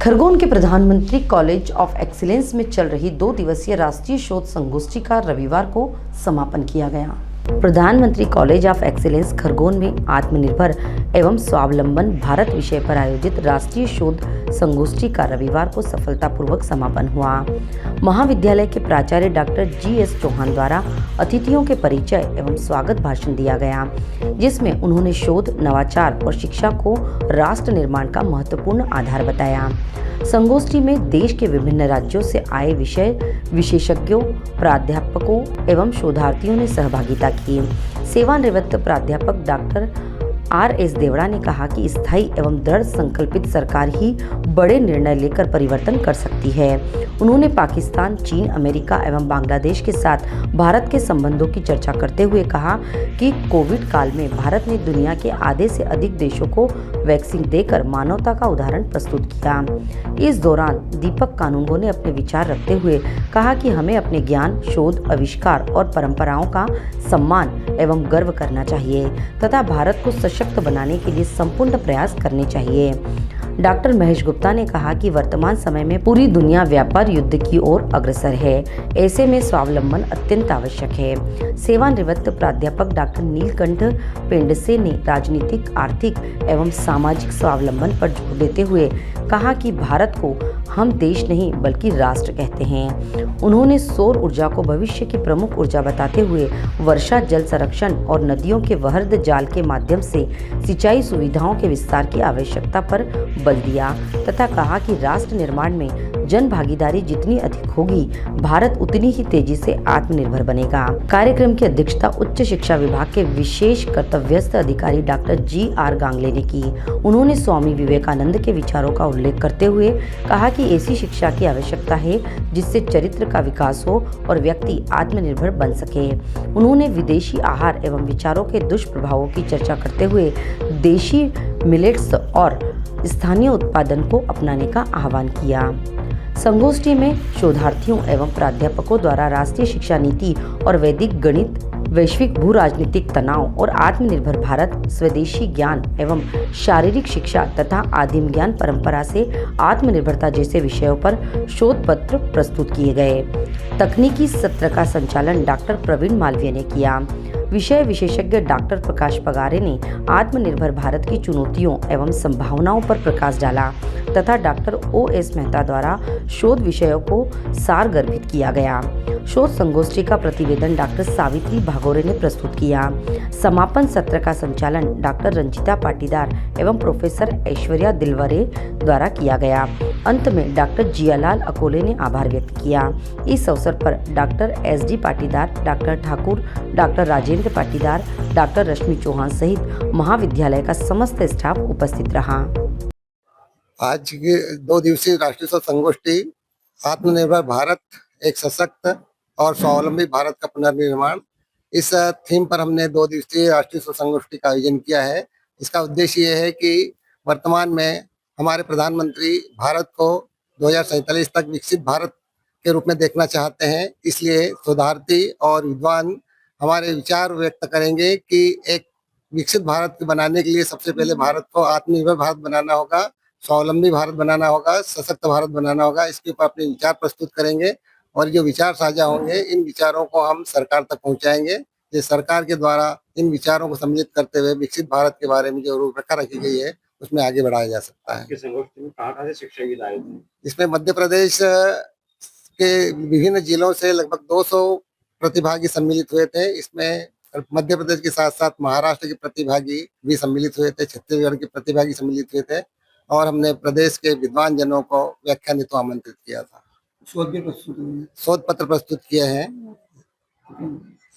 खरगोन के प्रधानमंत्री college of excellence में चल रही 2 दिवसीय राष्ट्रीय शोध संगोष्ठी का रविवार को समापन किया गया। प्रधानमंत्री कॉलेज ऑफ एक्सीलेंस खरगोन में आत्मनिर्भर एवं स्वावलंबन भारत विषय पर आयोजित राष्ट्रीय शोध संगोष्ठी का रविवार को सफलतापूर्वक समापन हुआ। महाविद्यालय के प्राचार्य डॉक्टर जी.एस. चौहान द्वारा अतिथियों के परिचय एवं स्वागत भाषण दिया गया, जिसमें उन्होंने शोध, नवाचार और शिक्षा को राष्ट्र निर्माण का महत्वपूर्ण आधार बताया। संगोष्ठी में देश के विभिन्न राज्यों से आए विषय विशेषज्ञों, प्राध्यापकों एवं शोधार्थियों ने सहभागिता की। सेवानिवृत्त प्राध्यापक डॉक्टर आर.एस. देवड़ा ने कहा कि स्थायी एवं दृढ़ संकल्पित सरकार ही बड़े निर्णय लेकर परिवर्तन कर सकती है। उन्होंने पाकिस्तान, चीन, अमेरिका एवं बांग्लादेश के साथ भारत के संबंधों की चर्चा करते हुए कहा कि कोविड काल में भारत ने दुनिया के आधे से अधिक देशों को वैक्सीन देकर मानवता का उदाहरण प्रस्तुत किया। इस दौरान दीपक कानूनगो ने अपने विचार रखते हुए कहा कि हमें अपने ज्ञान, शोध, आविष्कार और परंपराओं का सम्मान एवं गर्व करना चाहिए तथा भारत को सशक्त बनाने के लिए संपूर्ण प्रयास करने चाहिए। डॉक्टर महेश गुप्ता ने कहा कि वर्तमान समय में पूरी दुनिया व्यापार युद्ध की ओर अग्रसर है, ऐसे में स्वावलंबन अत्यंत आवश्यक है। सेवानिवृत्त प्राध्यापक डॉक्टर नीलकंठ पेंडसे ने राजनीतिक, आर्थिक एवं सामाजिक स्वावलंबन पर जोर देते हुए कहा कि भारत को हम देश नहीं बल्कि राष्ट्र कहते हैं। उन्होंने सौर ऊर्जा को भविष्य की प्रमुख ऊर्जा बताते हुए वर्षा जल संरक्षण और नदियों के वहर्द जाल के माध्यम से सिंचाई सुविधाओं के विस्तार की आवश्यकता पर बल दिया तथा कहा कि राष्ट्र निर्माण में जन भागीदारी जितनी अधिक होगी, भारत उतनी ही तेजी से आत्मनिर्भर बनेगा। कार्यक्रम की अध्यक्षता उच्च शिक्षा विभाग के विशेष कर्तव्यस्थ अधिकारी डॉक्टर जी.आर. गांगले ने की। उन्होंने स्वामी विवेकानंद के विचारों का उल्लेख करते हुए कहा कि ऐसी शिक्षा की आवश्यकता है जिससे चरित्र का विकास हो और व्यक्ति आत्मनिर्भर बन सके। उन्होंने विदेशी आहार एवं विचारों के दुष्प्रभावों की चर्चा करते हुए देशी मिलेट्स और स्थानीय उत्पादन को अपनाने का आह्वान किया। संगोष्ठी में शोधार्थियों एवं प्राध्यापकों द्वारा राष्ट्रीय शिक्षा नीति और वैदिक गणित, वैश्विक भू राजनीतिक तनाव और आत्मनिर्भर भारत, स्वदेशी ज्ञान एवं शारीरिक शिक्षा तथा आदिम ज्ञान परंपरा से आत्मनिर्भरता जैसे विषयों पर शोध पत्र प्रस्तुत किए गए। तकनीकी सत्र का संचालन डॉक्टर प्रवीण मालवीय ने किया। विषय विशेषज्ञ डॉक्टर प्रकाश पगारे ने आत्मनिर्भर भारत की चुनौतियों एवं संभावनाओं पर प्रकाश डाला तथा डॉक्टर ओ.एस. मेहता द्वारा शोध विषयों को सारगर्भित किया गया। शोध संगोष्ठी का प्रतिवेदन डॉक्टर सावित्री भागोरे ने प्रस्तुत किया। समापन सत्र का संचालन डॉक्टर रंजिता पाटीदार एवं प्रोफेसर ऐश्वर्या दिलवरे द्वारा किया गया। अंत में डॉक्टर जियालाल अकोले ने आभार व्यक्त किया। इस अवसर पर doctor S D. Patidar, doctor Thakur, doctor Rajendra Patidar, doctor Rashmi Chauhan सहित महाविद्यालय का समस्त स्टाफ उपस्थित रहा। आज की 2 दिवसीय राष्ट्रीय शोध संगोष्ठी आत्मनिर्भर भारत, एक सशक्त और स्वावलंबी भारत का पुनर्निर्माण, इस थीम पर हमने 2 दिवसीय राष्ट्रीय शोध संगोष्ठी का आयोजन किया है। इसका उद्देश्य ये है कि वर्तमान में हमारे प्रधानमंत्री भारत को 2047 तक विकसित भारत के रूप में देखना चाहते हैं। इसलिए शोधार्थी और विद्वान हमारे विचार व्यक्त करेंगे कि एक विकसित भारत बनाने के लिए सबसे पहले भारत को आत्मनिर्भर भारत बनाना होगा, स्वावलंबी भारत बनाना होगा, सशक्त भारत बनाना होगा। इसके ऊपर अपने विचार प्रस्तुत करेंगे और जो विचार साझा होंगे, इन विचारों को हम सरकार तक पहुंचाएंगे। ये सरकार के द्वारा इन विचारों को सम्मिलित करते हुए विकसित भारत के बारे में जो रूपरेखा रखी गई है, उसमें आगे बढ़ाया जा सकता है। इसमें मध्य प्रदेश के विभिन्न जिलों से लगभग 200 प्रतिभागी सम्मिलित हुए थे। इसमें मध्य प्रदेश के साथ साथ महाराष्ट्र के प्रतिभागी भी सम्मिलित हुए थे, छत्तीसगढ़ के प्रतिभागी सम्मिलित हुए थे और हमने प्रदेश के विद्वान जनों को व्याख्यान हेतु आमंत्रित किया था। शोध पत्र प्रस्तुत किए हैं।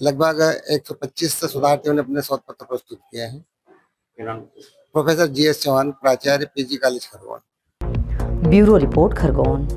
लगभग 125 शोधार्थियों ने अपने शोध पत्र प्रस्तुत किए हैं। Professor G S. चौहान, प्राचार्य, PG college Khargone. Bureau report Khargone.